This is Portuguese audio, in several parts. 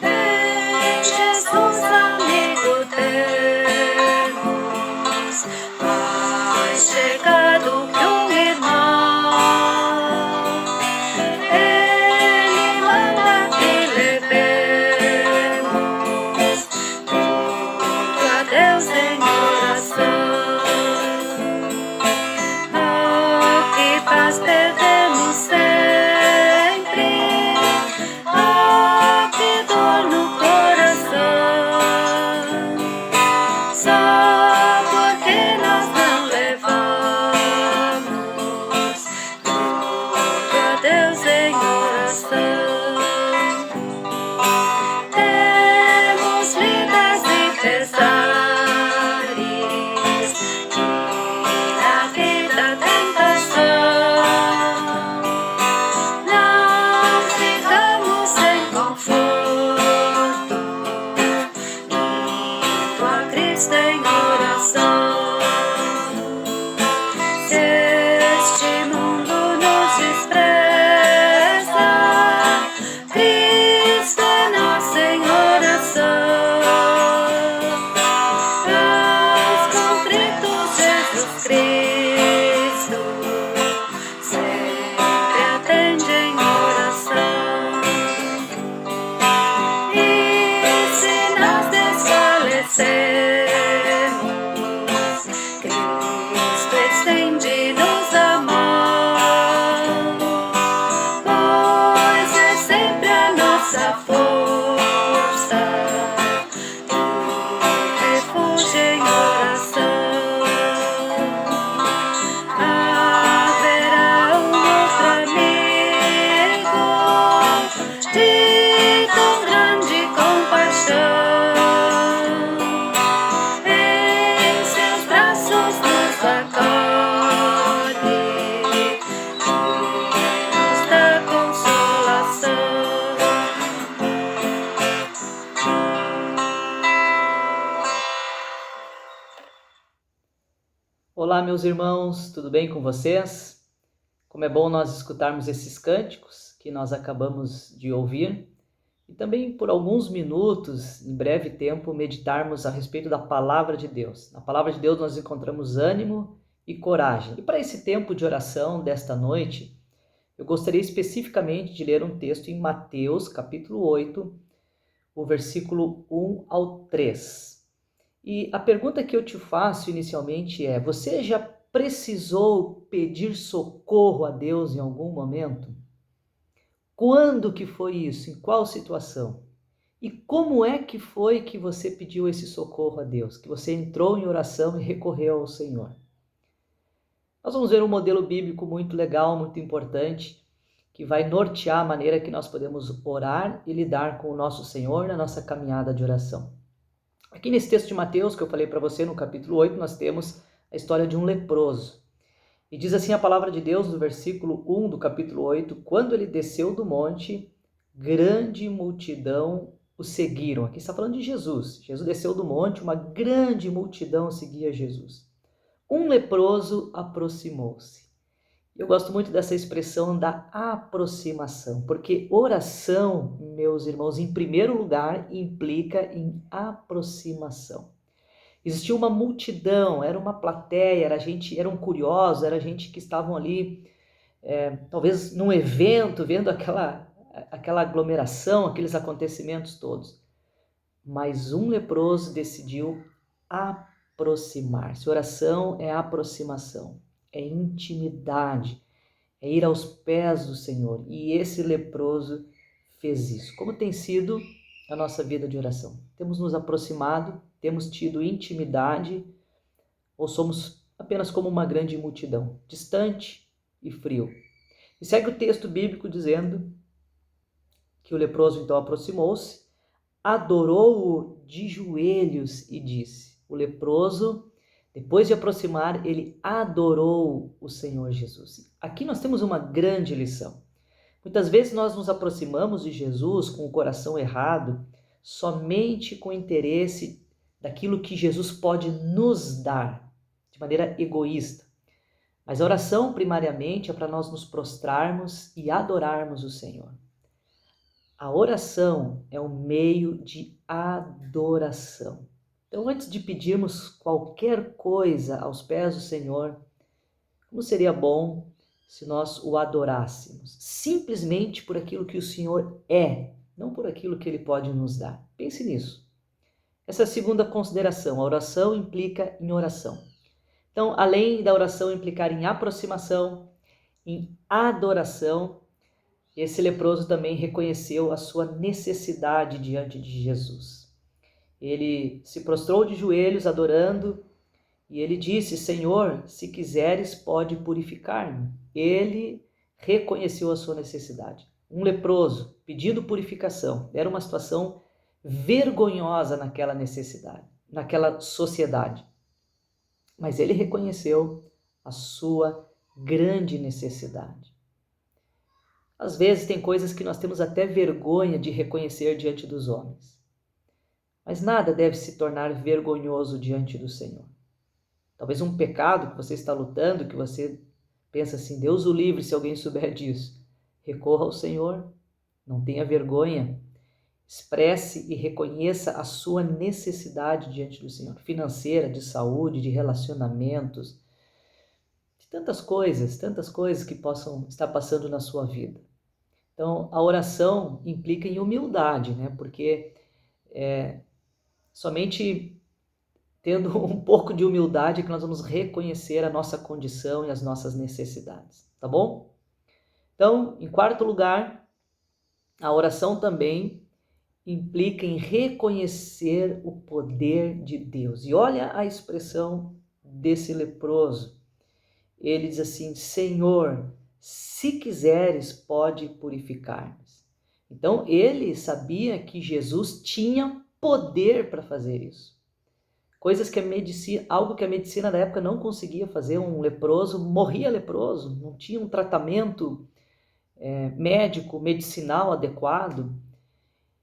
Em Jesus, amigo, temos mais chegado que um irmão. Ele manda que levemos tudo a Deus em oração. Oh, que paz perdemos sempre. Oh, que dor no coração. Só porque nós não levamos tudo a Deus em oração. Temos vidas e pesares, e na vida tentação. Não ficamos sem conforto, indo a Cristo em oração. Se este mundo nos despreza, Cristo é nosso em oração. Aos contritos, Jesus Cristo sempre atende em oração. E se nós desfalecemos, Cristo estende-nos a mão, pois é sempre a nossa força e refúgio em oração. Haverá um outro amigo de tão grande compaixão, em seus braços nos acolhe e nos dá consolação. Olá, meus irmãos, tudo bem com vocês? Como é bom nós escutarmos esses cânticos que nós acabamos de ouvir e também por alguns minutos, em breve tempo, meditarmos a respeito da Palavra de Deus. Na Palavra de Deus nós encontramos ânimo e coragem. E para esse tempo de oração desta noite, eu gostaria especificamente de ler um texto em Mateus, capítulo 8, o versículo 1 ao 3. E a pergunta que eu te faço inicialmente é: você já precisou pedir socorro a Deus em algum momento? Quando que foi isso? Em qual situação? E como é que foi que você pediu esse socorro a Deus? Que você entrou em oração e recorreu ao Senhor? Nós vamos ver um modelo bíblico muito legal, muito importante, que vai nortear a maneira que nós podemos orar e lidar com o nosso Senhor na nossa caminhada de oração. Aqui nesse texto de Mateus, que eu falei para você no capítulo 8, nós temos a história de um leproso. E diz assim a palavra de Deus no versículo 1 do capítulo 8: quando ele desceu do monte, grande multidão o seguiram. Aqui está falando de Jesus. Jesus desceu do monte, uma grande multidão seguia Jesus. Um leproso aproximou-se. Eu gosto muito dessa expressão da aproximação, porque oração, meus irmãos, em primeiro lugar, implica em aproximação. Existia uma multidão, era uma plateia, eram curiosos, era gente que estavam ali, talvez num evento, vendo aquela aglomeração, aqueles acontecimentos todos. Mas um leproso decidiu aproximar-se. Oração é aproximação, é intimidade, é ir aos pés do Senhor. E esse leproso fez isso. Como tem sido a nossa vida de oração? Temos nos aproximado, temos tido intimidade, ou somos apenas como uma grande multidão, distante e frio? E segue o texto bíblico dizendo que o leproso então aproximou-se, adorou-o de joelhos e disse. O leproso, depois de aproximar, ele adorou o Senhor Jesus. Aqui nós temos uma grande lição. Muitas vezes nós nos aproximamos de Jesus com o coração errado, somente com o interesse daquilo que Jesus pode nos dar, de maneira egoísta. Mas a oração, primariamente, é para nós nos prostrarmos e adorarmos o Senhor. A oração é um meio de adoração. Então, antes de pedirmos qualquer coisa aos pés do Senhor, como seria bom se nós o adorássemos, simplesmente por aquilo que o Senhor é, não por aquilo que Ele pode nos dar. Pense nisso. Essa é a segunda consideração. A oração implica em oração. Então, além da oração implicar em aproximação, em adoração, esse leproso também reconheceu a sua necessidade diante de Jesus. Ele se prostrou de joelhos adorando e ele disse: Senhor, se quiseres, pode purificar-me. Ele reconheceu a sua necessidade. Um leproso pedindo purificação era uma situação vergonhosa naquela necessidade, naquela sociedade. Mas ele reconheceu a sua grande necessidade. Às vezes tem coisas que nós temos até vergonha de reconhecer diante dos homens. Mas nada deve se tornar vergonhoso diante do Senhor. Talvez um pecado que você está lutando, que você pensa assim, Deus o livre se alguém souber disso. Recorra ao Senhor, não tenha vergonha. Expresse e reconheça a sua necessidade diante do Senhor, financeira, de saúde, de relacionamentos, de tantas coisas que possam estar passando na sua vida. Então, a oração implica em humildade, né? Porque somente tendo um pouco de humildade que nós vamos reconhecer a nossa condição e as nossas necessidades, tá bom? Então, em quarto lugar, a oração também implica em reconhecer o poder de Deus. E olha a expressão desse leproso. Ele diz assim: Senhor, se quiseres, pode purificar-me. Então, ele sabia que Jesus tinha poder para fazer isso. Coisas que algo que a medicina da época não conseguia fazer. Um leproso morria leproso, não tinha um tratamento médico, medicinal adequado.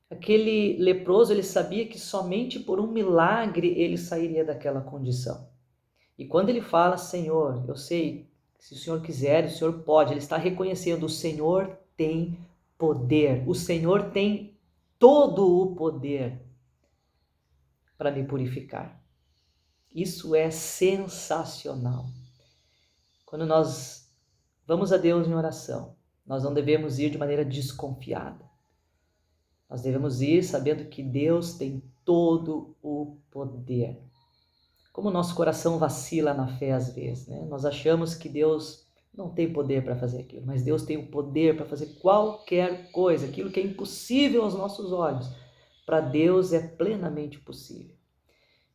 Aquele leproso, ele sabia que somente por um milagre ele sairia daquela condição. E quando ele fala, Senhor, eu sei, se o Senhor quiser, o Senhor pode, ele está reconhecendo, o Senhor tem poder, o Senhor tem todo o poder para me purificar. Isso é sensacional. Quando nós vamos a Deus em oração, nós não devemos ir de maneira desconfiada. Nós devemos ir sabendo que Deus tem todo o poder. Como o nosso coração vacila na fé às vezes, né? Nós achamos que Deus não tem poder para fazer aquilo, mas Deus tem o poder para fazer qualquer coisa, aquilo que é impossível aos nossos olhos. Para Deus é plenamente possível.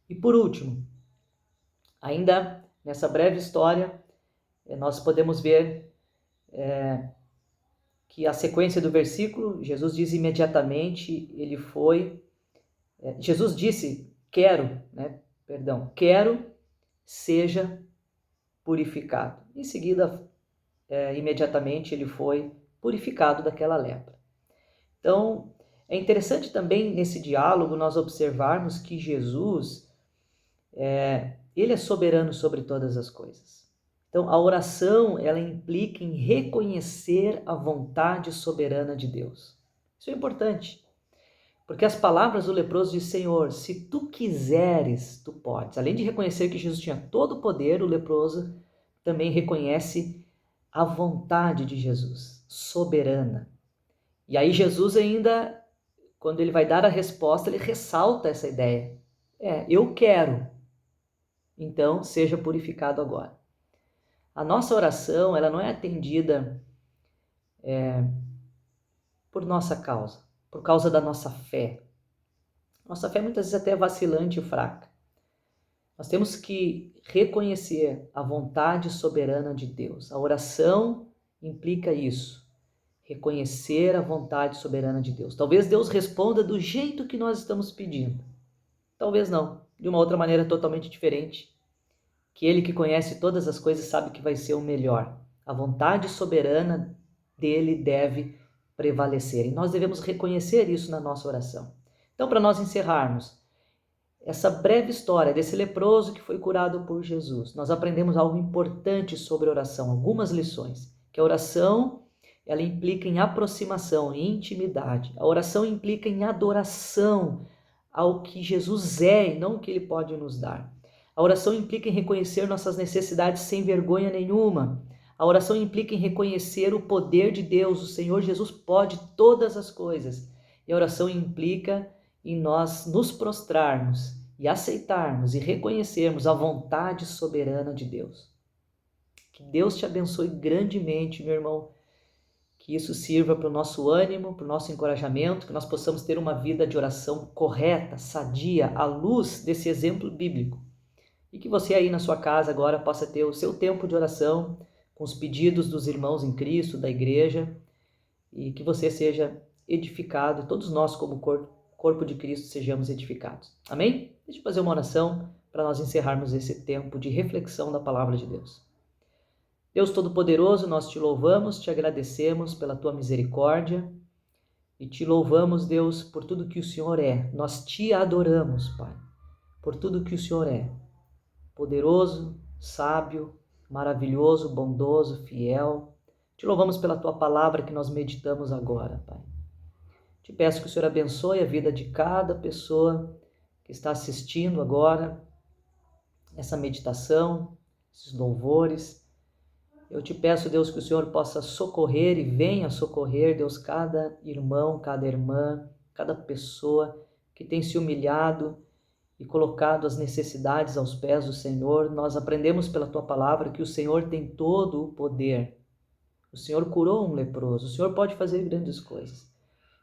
E por último, ainda nessa breve história, nós podemos ver que a sequência do versículo, Jesus diz imediatamente, Jesus disse, quero seja purificado. Em seguida, imediatamente ele foi purificado daquela lepra. Então, é interessante também nesse diálogo nós observarmos que Jesus, ele é soberano sobre todas as coisas. Então, a oração, ela implica em reconhecer a vontade soberana de Deus. Isso é importante, porque as palavras do leproso diz, Senhor, se tu quiseres, tu podes. Além de reconhecer que Jesus tinha todo o poder, o leproso também reconhece a vontade de Jesus, soberana. E aí Jesus ainda, quando ele vai dar a resposta, ele ressalta essa ideia. Eu quero, então seja purificado agora. A nossa oração, ela não é atendida por nossa causa, por causa da nossa fé. Nossa fé muitas vezes até é vacilante e fraca. Nós temos que reconhecer a vontade soberana de Deus. A oração implica isso, reconhecer a vontade soberana de Deus. Talvez Deus responda do jeito que nós estamos pedindo. Talvez não, de uma outra maneira totalmente diferente. Que Ele que conhece todas as coisas sabe que vai ser o melhor. A vontade soberana dele deve prevalecer. E nós devemos reconhecer isso na nossa oração. Então, para nós encerrarmos, essa breve história desse leproso que foi curado por Jesus, nós aprendemos algo importante sobre oração, algumas lições. Que a oração, ela implica em aproximação, em intimidade. A oração implica em adoração ao que Jesus é e não o que Ele pode nos dar. A oração implica em reconhecer nossas necessidades sem vergonha nenhuma. A oração implica em reconhecer o poder de Deus. O Senhor Jesus pode todas as coisas. E a oração implica em nós nos prostrarmos e aceitarmos e reconhecermos a vontade soberana de Deus. Que Deus te abençoe grandemente, meu irmão. Que isso sirva para o nosso ânimo, para o nosso encorajamento, que nós possamos ter uma vida de oração correta, sadia, à luz desse exemplo bíblico. E que você aí na sua casa agora possa ter o seu tempo de oração, com os pedidos dos irmãos em Cristo, da igreja, e que você seja edificado, todos nós como corpo de Cristo sejamos edificados. Amém? Deixa eu fazer uma oração para nós encerrarmos esse tempo de reflexão da palavra de Deus. Deus Todo-Poderoso, nós te louvamos, te agradecemos pela tua misericórdia e te louvamos, Deus, por tudo que o Senhor é. Nós te adoramos, Pai, por tudo que o Senhor é. Poderoso, sábio, maravilhoso, bondoso, fiel. Te louvamos pela tua palavra que nós meditamos agora, Pai. Te peço que o Senhor abençoe a vida de cada pessoa que está assistindo agora essa meditação, esses louvores. Eu te peço, Deus, que o Senhor possa socorrer e venha socorrer, Deus, cada irmão, cada irmã, cada pessoa que tem se humilhado e colocado as necessidades aos pés do Senhor. Nós aprendemos pela tua palavra que o Senhor tem todo o poder. O Senhor curou um leproso, o Senhor pode fazer grandes coisas.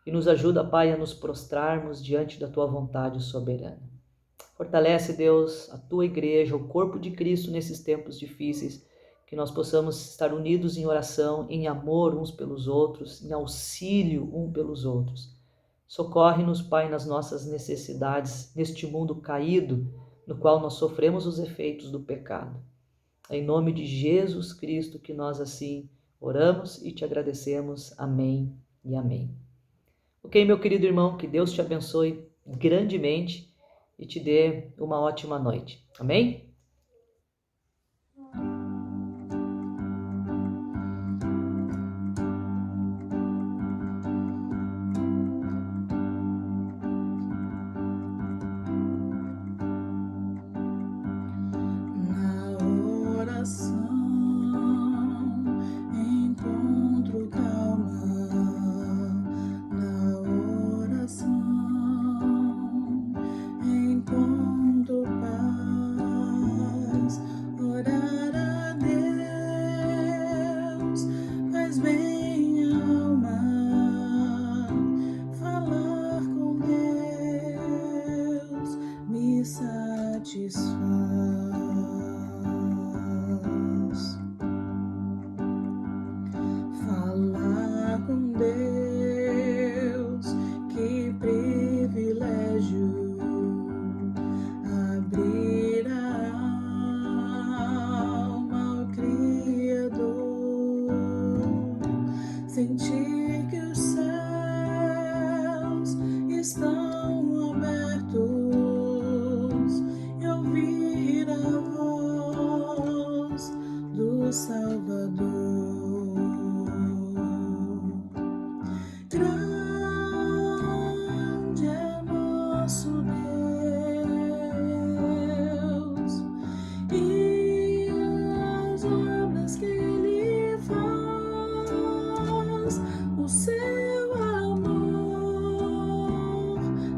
E nos ajuda, Pai, a nos prostrarmos diante da tua vontade soberana. Fortalece, Deus, a tua igreja, o corpo de Cristo nesses tempos difíceis, que nós possamos estar unidos em oração, em amor uns pelos outros, em auxílio um pelos outros. Socorre-nos, Pai, nas nossas necessidades, neste mundo caído, no qual nós sofremos os efeitos do pecado. É em nome de Jesus Cristo que nós assim oramos e te agradecemos. Amém e amém. Ok, meu querido irmão, que Deus te abençoe grandemente e te dê uma ótima noite. Amém? Falar com Deus, que privilégio. Abrir a alma ao Criador, sentir que os céus estão abertos e ouvir a voz do Salvador. Grande é nosso Deus e as obras que Ele faz. O seu amor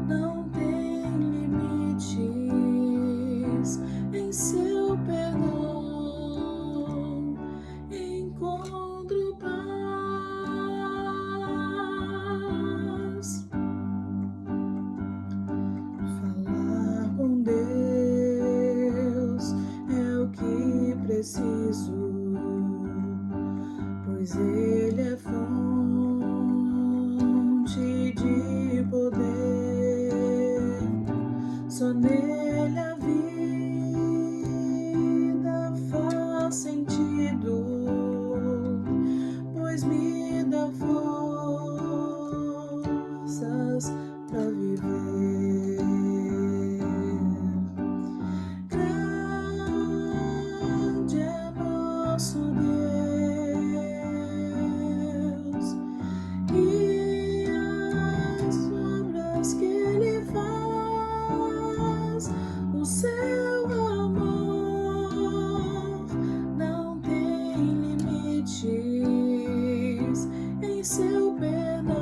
não tem limites, em seu perdão encontro paz. Falar com Deus é o que preciso, pois Ele é fonte de poder. Só nele a vida faz sentido, pois me dá forças para viver. plena